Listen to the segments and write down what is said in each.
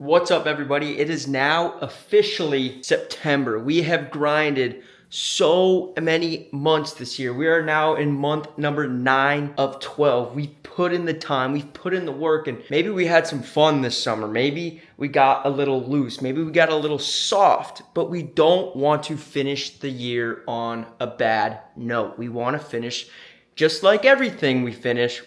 What's up, everybody? It is now officially September. We have grinded so many months this year. We are now in month number 9 of 12. We've put in the time, we've put in the work, and maybe we had some fun this summer. Maybe we got a little loose, maybe we got a little soft, but we don't want to finish the year on a bad note. We want to finish just like everything we finish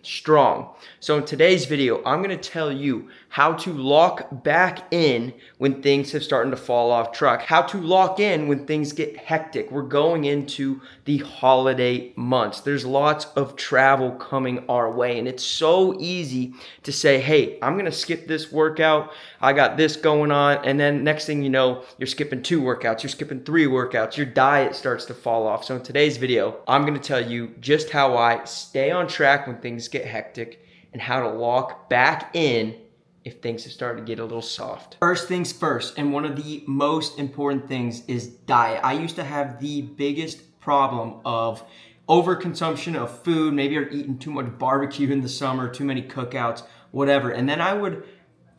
strong. So in today's video, I'm gonna tell you how to lock back in when things have started to fall off track, how to lock in when things get hectic. We're going into the holiday months. There's lots of travel coming our way, and it's so easy to say, hey, I'm gonna skip this workout, I got this going on, and then next thing you know, you're skipping 2 workouts, you're skipping 3 workouts, your diet starts to fall off. So in today's video, I'm gonna tell you just how I stay on track when things get hectic and how to lock back in if things have started to get a little soft. First things first, and one of the most important things is diet. I used to have the biggest problem of overconsumption of food. Maybe you're eating too much barbecue in the summer, too many cookouts, whatever. And then I would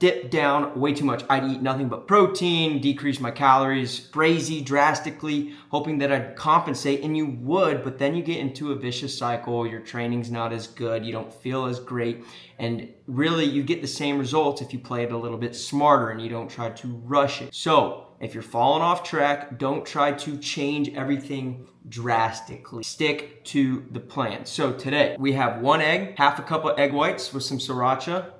dip down way too much. I'd eat nothing but protein, decrease my calories crazy drastically, hoping that I'd compensate, and you would, but then you get into a vicious cycle. Your training's not as good, you don't feel as great, and really you get the same results if you play it a little bit smarter and you don't try to rush it. So if you're falling off track, don't try to change everything drastically. Stick to the plan. So today we have 1 egg, half a cup of egg whites with some sriracha,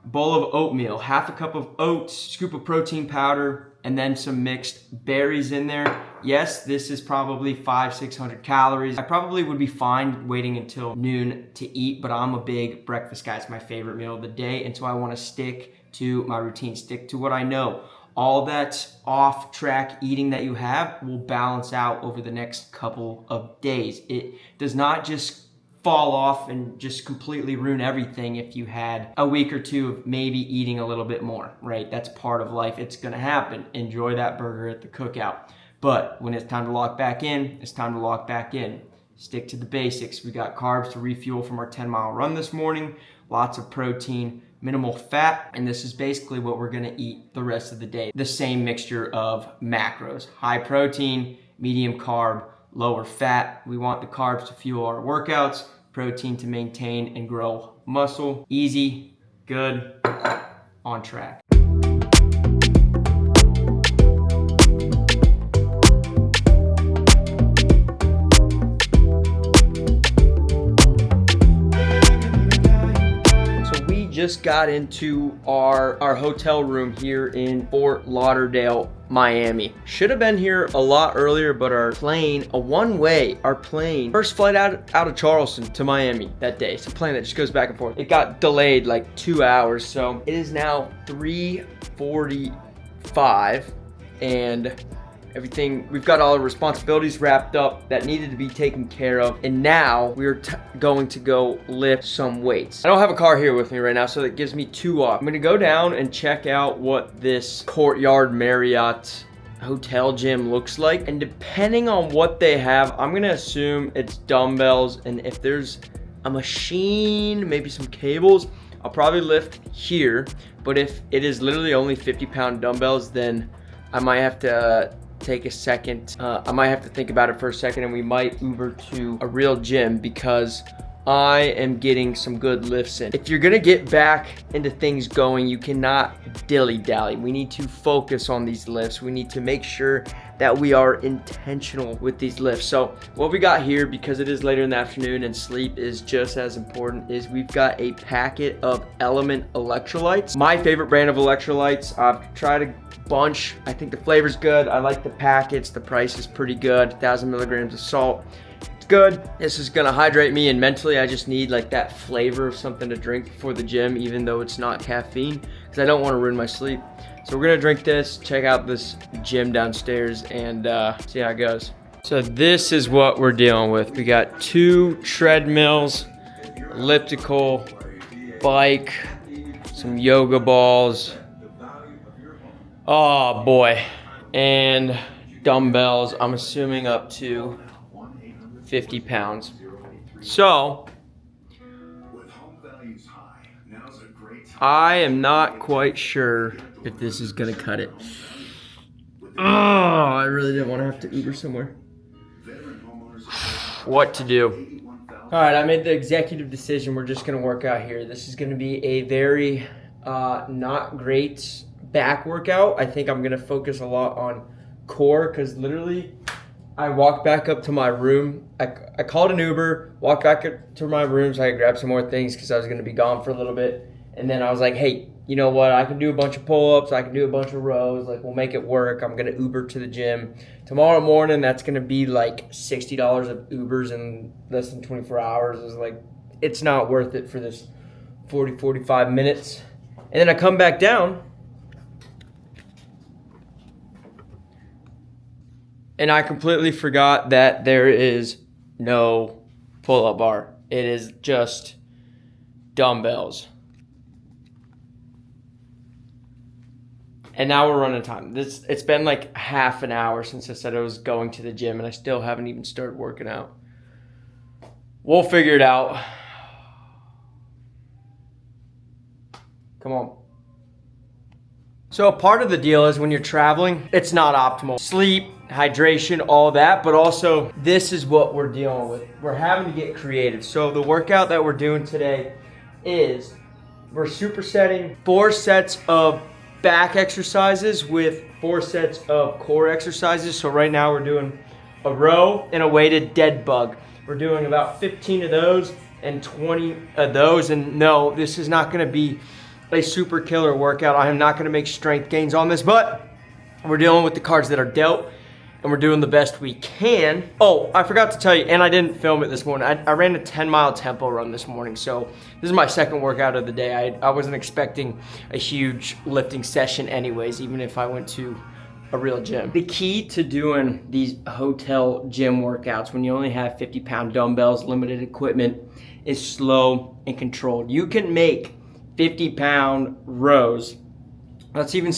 bowl of oatmeal, half a cup of oats, scoop of protein powder, and then some mixed berries in there. Yes, this is probably 500-600 calories. I probably would be fine waiting until noon to eat, but I'm a big breakfast guy. It's my favorite meal of the day, and so I want to stick to my routine, stick to what I know. All that off-track eating that you have will balance out over the next couple of days. It does not just fall off and just completely ruin everything if you had a week or two of maybe eating a little bit more, right? That's part of life. It's gonna happen. Enjoy that burger at the cookout. But when it's time to lock back in, it's time to lock back in. Stick to the basics. We got carbs to refuel from our 10-mile run this morning, lots of protein, minimal fat, and this is basically what we're gonna eat the rest of the day. The same mixture of macros, high protein, medium carb, lower fat. We want the carbs to fuel our workouts, protein to maintain and grow muscle. Easy, good, on track. So we just got into our hotel room here in Fort Lauderdale, Miami. Should have been here a lot earlier, but our plane, our plane, first flight out of Charleston to Miami that day. It's a plane that just goes back and forth. It got delayed like 2 hours, so it is now 3:45 and everything, we've got all the responsibilities wrapped up that needed to be taken care of, and now we're going to go lift some weights. I don't have a car here with me right now, so that gives me 2 off. I'm gonna go down and check out what this Courtyard Marriott hotel gym looks like, and depending on what they have, I'm gonna assume it's dumbbells, and if there's a machine, maybe some cables, I'll probably lift here. But if it is literally only 50-pound dumbbells, then I might have to take a second. I might have to think about it for a second, and we might Uber to a real gym because I am getting some good lifts in. If you're gonna get back into things going, you cannot dilly-dally. We need to focus on these lifts. We need to make sure that we are intentional with these lifts. So what we got here, because it is later in the afternoon and sleep is just as important, is we've got a packet of Element electrolytes. My favorite brand of electrolytes. I've tried a bunch. I think the flavor's good. I like the packets. The price is pretty good. 1,000 milligrams of salt. It's good. This is gonna hydrate me, and mentally I just need like that flavor of something to drink before the gym, even though it's not caffeine, because I don't want to ruin my sleep. So we're gonna drink this, check out this gym downstairs, and see how it goes. So this is what we're dealing with. We got 2 treadmills, elliptical, bike, some yoga balls. Oh boy, and dumbbells, I'm assuming up to 50 pounds. So I am not quite sure if this is gonna cut it. Oh, I really didn't want to have to Uber somewhere. What to do? All right, I made the executive decision. We're just gonna work out here. This is gonna be a very not great back workout. I think I'm gonna focus a lot on core because literally I walked back up to my room. I called an Uber, walked back up to my room so I could grab some more things because I was gonna be gone for a little bit. And then I was like, hey, you know what? I can do a bunch of pull-ups. I can do a bunch of rows. Like, we'll make it work. I'm going to Uber to the gym. Tomorrow morning, that's going to be like $60 of Ubers in less than 24 hours. It's like, it's not worth it for this 40, 45 minutes. And then I come back down. And I completely forgot that there is no pull-up bar. It is just dumbbells. And now we're running time. It's been like half an hour since I said I was going to the gym, and I still haven't even started working out. We'll figure it out. Come on. So a part of the deal is when you're traveling, it's not optimal. Sleep, hydration, all that, but also this is what we're dealing with. We're having to get creative. So the workout that we're doing today is we're supersetting 4 sets of back exercises with 4 sets of core exercises. So right now we're doing a row and a weighted dead bug. We're doing about 15 of those and 20 of those. And no, this is not gonna be a super killer workout. I am not gonna make strength gains on this, but we're dealing with the cards that are dealt and we're doing the best we can. Oh, I forgot to tell you, and I didn't film it this morning. I ran a 10-mile tempo run this morning, so this is my second workout of the day. I wasn't expecting a huge lifting session anyways, even if I went to a real gym. The key to doing these hotel gym workouts when you only have 50-pound dumbbells, limited equipment, is slow and controlled. You can make 50-pound rows. Let's even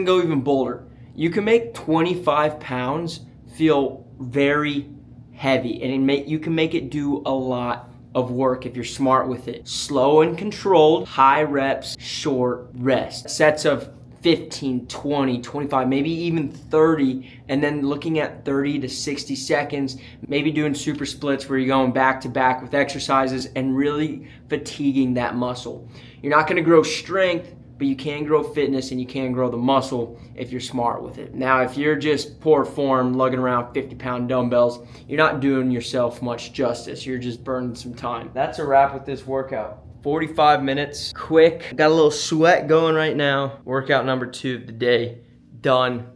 go even bolder. You can make 25 pounds feel very heavy, and you can make it do a lot of work if you're smart with it. Slow and controlled, high reps, short rest. Sets of 15, 20, 25, maybe even 30, and then looking at 30 to 60 seconds, maybe doing super splits where you're going back to back with exercises and really fatiguing that muscle. You're not gonna grow strength, but you can grow fitness and you can grow the muscle if you're smart with it. Now, if you're just poor form, lugging around 50-pound dumbbells, you're not doing yourself much justice. You're just burning some time. That's a wrap with this workout. 45 minutes, quick. Got a little sweat going right now. Workout number 2 of the day, done.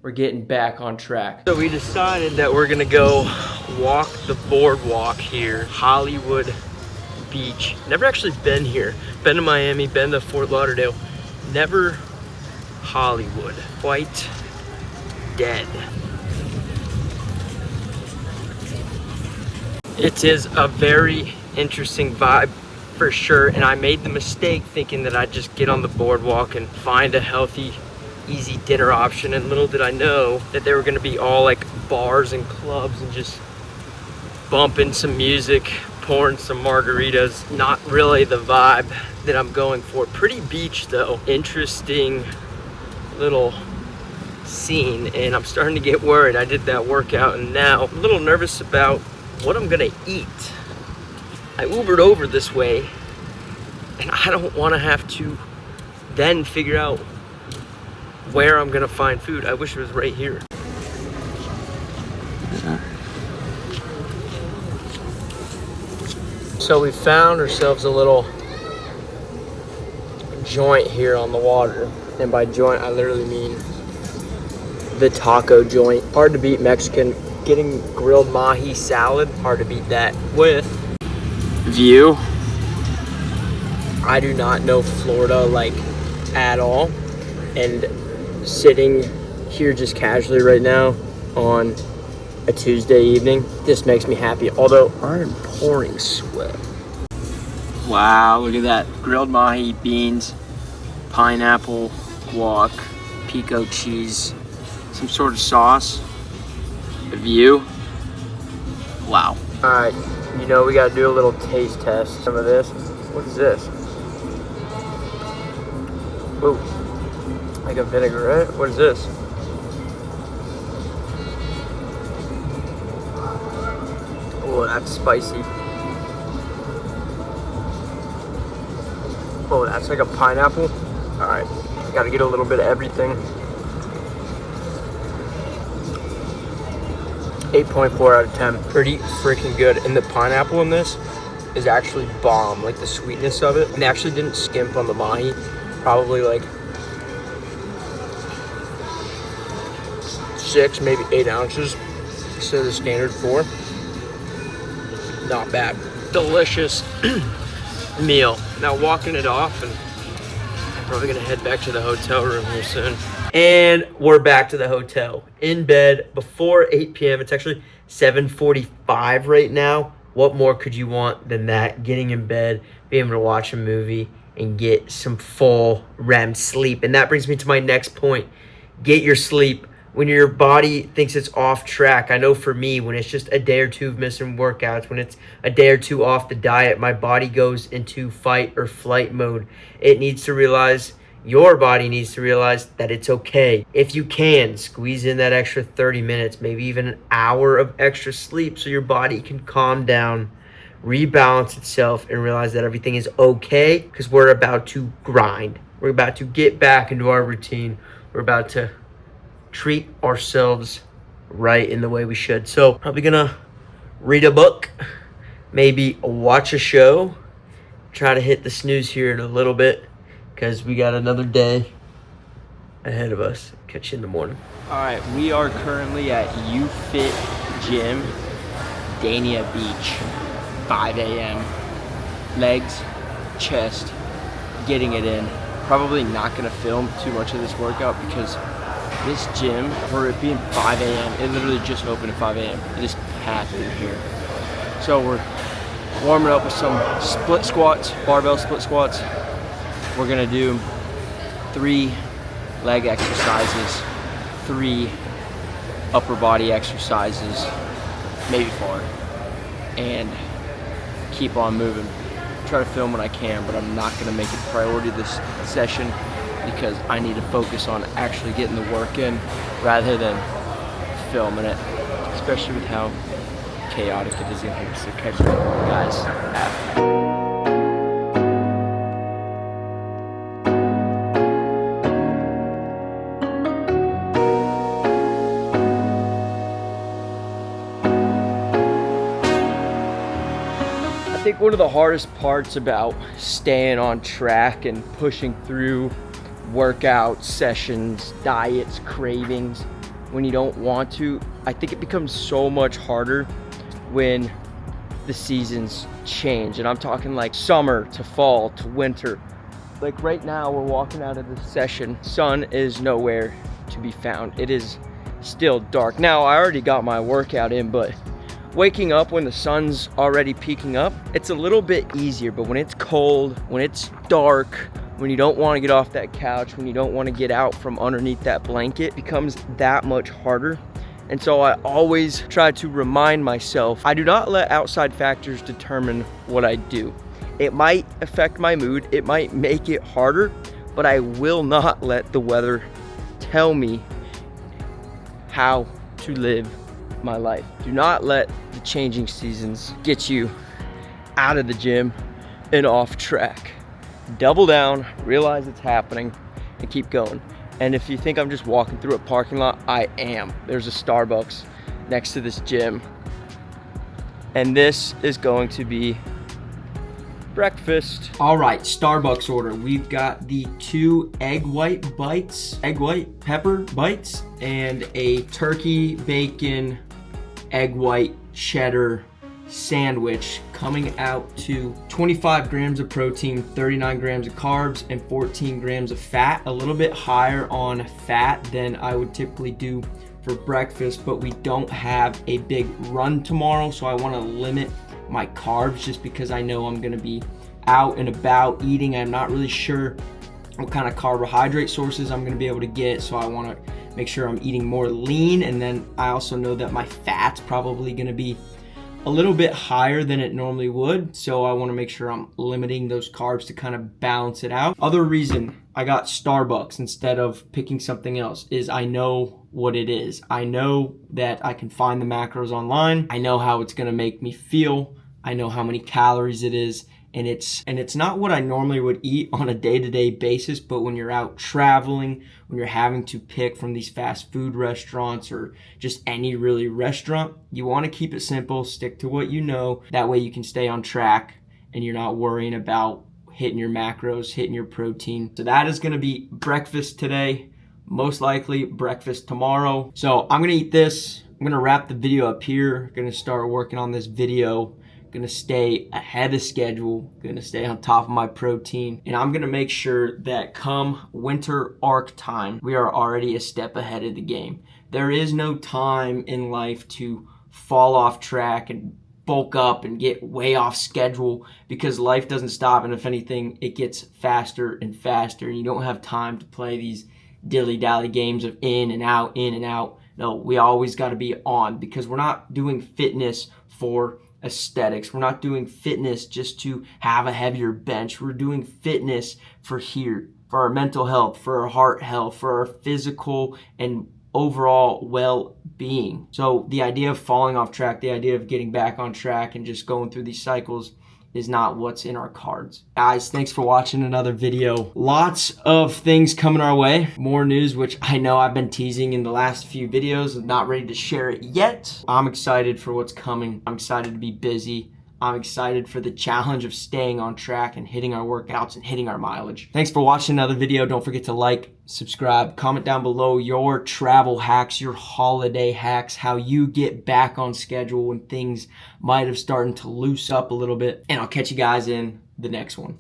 We're getting back on track. So we decided that we're gonna go walk the boardwalk here, Hollywood Beach. Never actually been here. Been to Miami, been to Fort Lauderdale. Never Hollywood. Quite dead. It is a very interesting vibe for sure, and I made the mistake thinking that I'd just get on the boardwalk and find a healthy, easy dinner option, and little did I know that they were gonna be all like bars and clubs and just bumping some music, pouring some margaritas. Not really the vibe that I'm going for. Pretty beach though. Interesting little scene, and I'm starting to get worried. I did that workout and now I'm a little nervous about what I'm gonna eat. I Ubered over this way and I don't want to have to then figure out where I'm gonna find food. I wish it was right here. So we found ourselves a little joint here on the water. And by joint, I literally mean the taco joint. Hard to beat Mexican. Getting grilled mahi salad, hard to beat that. With view. I do not know Florida like at all. And sitting here just casually right now on a Tuesday evening, this makes me happy. Although I'm pouring sweat. Wow, look at that. Grilled mahi, beans, pineapple, guac, pico cheese, some sort of sauce, a view. Wow. All right, you know we gotta do a little taste test. Some of this. What is this? Ooh, like a vinaigrette? What is this? Oh, that's spicy. Oh, that's like a pineapple. All right, gotta get a little bit of everything. 8.4 out of 10. Pretty freaking good. And the pineapple in this is actually bomb. Like the sweetness of it. And they actually didn't skimp on the mahi. Probably like 6, maybe 8 ounces instead of the standard 4. Not bad. Delicious meal. Now walking it off, and I'm probably gonna head back to the hotel room here soon. And we're back to the hotel. In bed before 8 p.m. It's actually 7:45 right now. What more could you want than that? Getting in bed, being able to watch a movie, and get some full REM sleep. And that brings me to my next point. Get your sleep. When your body thinks it's off track, I know for me, when it's just a day or two of missing workouts, when it's a day or two off the diet, my body goes into fight or flight mode. It needs to realize, your body needs to realize that it's okay. If you can, squeeze in that extra 30 minutes, maybe even an hour of extra sleep so your body can calm down, rebalance itself, and realize that everything is okay, because we're about to grind. We're about to get back into our routine. We're about to treat ourselves right in the way we should. So probably gonna read a book, maybe watch a show, try to hit the snooze here in a little bit because we got another day ahead of us. Catch you in the morning. All right, we are currently at UFit Gym, Dania Beach, 5 a.m. Legs, chest, getting it in. Probably not gonna film too much of this workout because this gym, for it being 5 a.m., it literally just opened at 5 a.m. It is packed in here. So we're warming up with some split squats, barbell split squats. We're gonna do 3 leg exercises, 3 upper body exercises, maybe 4, and keep on moving. Try to film when I can, but I'm not gonna make it a priority this session because I need to focus on actually getting the work in rather than filming it, especially with how chaotic it is in here. So catch you guys after. I think one of the hardest parts about staying on track and pushing through workout sessions, diets, cravings, when you don't want to, I think it becomes so much harder when the seasons change. And I'm talking like summer to fall to winter. Like right now, we're walking out of this session, sun is nowhere to be found. It is still dark. Now, I already got my workout in, but waking up when the sun's already peeking up, it's a little bit easier. But when it's cold, when it's dark, when you don't want to get off that couch, when you don't want to get out from underneath that blanket, it becomes that much harder. And so I always try to remind myself, I do not let outside factors determine what I do. It might affect my mood, it might make it harder, but I will not let the weather tell me how to live my life. Do not let the changing seasons get you out of the gym and off track. Double down, realize it's happening, and keep going. And if you think I'm just walking through a parking lot, I am. There's a Starbucks next to this gym. And this is going to be breakfast. All right, Starbucks order. We've got the 2 egg white pepper bites, and a turkey, bacon, egg white, cheddar sandwich, coming out to 25 grams of protein, 39 grams of carbs, and 14 grams of fat. A little bit higher on fat than I would typically do for breakfast, but we don't have a big run tomorrow, so I want to limit my carbs just because I know I'm going to be out and about eating. I'm not really sure what kind of carbohydrate sources I'm going to be able to get, so I want to make sure I'm eating more lean. And then I also know that my fat's probably going to be a little bit higher than it normally would, so I want to make sure I'm limiting those carbs to kind of balance it out. Other reason I got Starbucks instead of picking something else is I know what it is. I know that I can find the macros online. I know how it's gonna make me feel. I know how many calories it is. And it's not what I normally would eat on a day-to-day basis, but when you're out traveling, when you're having to pick from these fast food restaurants or just any really restaurant, you want to keep it simple, stick to what you know. That way you can stay on track and you're not worrying about hitting your macros, hitting your protein. So that is going to be breakfast today, most likely breakfast tomorrow. So I'm going to eat this. I'm going to wrap the video up here. Going to start working on this video. Gonna stay ahead of schedule, gonna stay on top of my protein, and I'm gonna make sure that come winter arc time, we are already a step ahead of the game. There is no time in life to fall off track and bulk up and get way off schedule, because life doesn't stop, and if anything, it gets faster and faster, and you don't have time to play these dilly-dally games of in and out, in and out. No, we always gotta be on, because we're not doing fitness for aesthetics. We're not doing fitness just to have a heavier bench. We're doing fitness for our mental health, for our heart health, for our physical and overall well-being. So the idea of falling off track, the idea of getting back on track and just going through these cycles is not what's in our cards. Guys, thanks for watching another video. Lots of things coming our way. More news, which I know I've been teasing in the last few videos. I'm not ready to share it yet. I'm excited for what's coming. I'm excited to be busy. I'm excited for the challenge of staying on track and hitting our workouts and hitting our mileage. Thanks for watching another video. Don't forget to like, subscribe, comment down below your travel hacks, your holiday hacks, how you get back on schedule when things might have started to loose up a little bit. And I'll catch you guys in the next one.